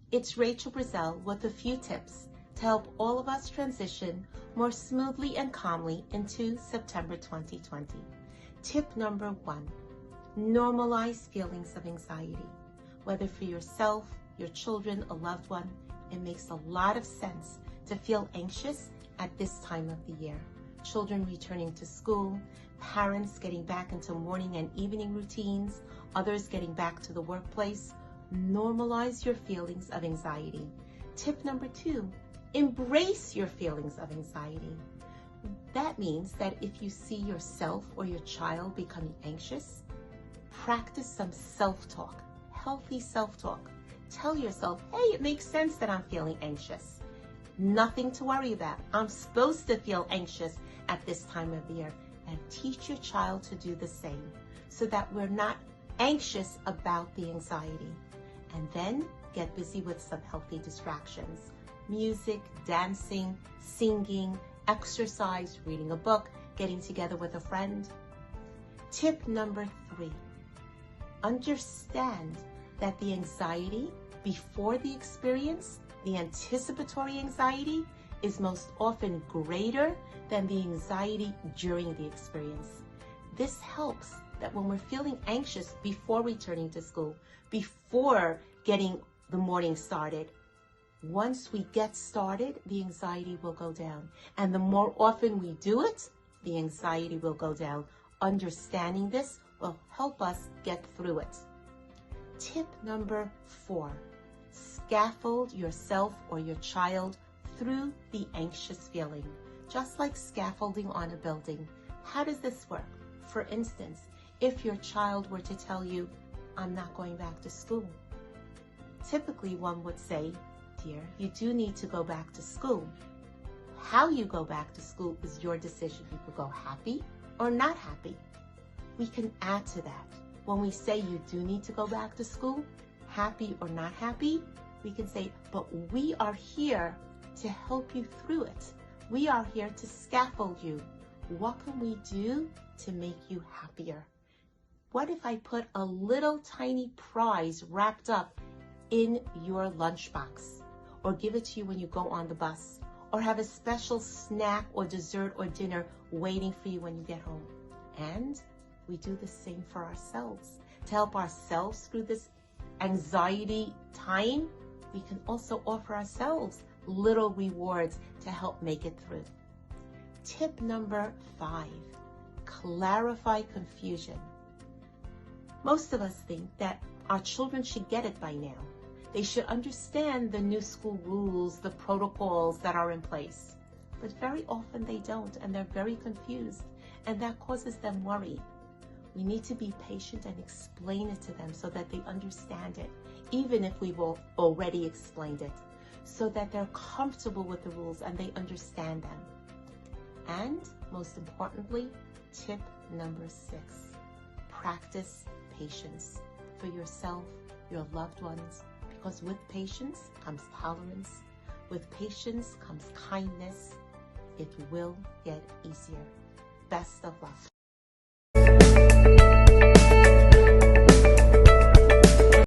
It's Rachel Brezel with a few tips to help all of us transition more smoothly and calmly into September 2020. Tip number 1, normalize feelings of anxiety. Whether for yourself, your children, a loved one, it makes a lot of sense to feel anxious at this time of the year. Children returning to school, parents getting back into morning and evening routines, others getting back to the workplace. Normalize your feelings of anxiety. Tip number 2, embrace your feelings of anxiety. That means that if you see yourself or your child becoming anxious, practice some self-talk, healthy self-talk. Tell yourself, hey, it makes sense that I'm feeling anxious. Nothing to worry about. I'm supposed to feel anxious at this time of the year. And teach your child to do the same so that we're not anxious about the anxiety. And then get busy with some healthy distractions. Music, dancing, singing, exercise, reading a book, getting together with a friend. Tip number 3, understand that the anxiety before the experience, the anticipatory anxiety, is most often greater than the anxiety during the experience. This helps that when we're feeling anxious before returning to school, before getting the morning started, once we get started, the anxiety will go down. And the more often we do it, the anxiety will go down. Understanding this will help us get through it. Tip number 4, scaffold yourself or your child through the anxious feeling, just like scaffolding on a building. How does this work? For instance, if your child were to tell you, I'm not going back to school, typically one would say, dear, you do need to go back to school. How you go back to school is your decision. You could go happy or not happy. We can add to that. When we say you do need to go back to school, happy or not happy, we can say, but we are here to help you through it. We are here to scaffold you. What can we do to make you happier? What if I put a little tiny prize wrapped up in your lunchbox, or give it to you when you go on the bus, or have a special snack or dessert or dinner waiting for you when you get home? And we do the same for ourselves. To help ourselves through this anxiety time, we can also offer ourselves little rewards to help make it through. Tip number 5, clarify confusion. Most of us think that our children should get it by now. They should understand the new school rules, the protocols that are in place. But very often they don't, and they're very confused, and that causes them worry. We need to be patient and explain it to them so that they understand it, even if we've already explained it, so that they're comfortable with the rules and they understand them. And most importantly, tip number 6, practice patience for yourself, your loved ones, because with patience comes tolerance. With patience comes kindness. It will get easier. Best of luck.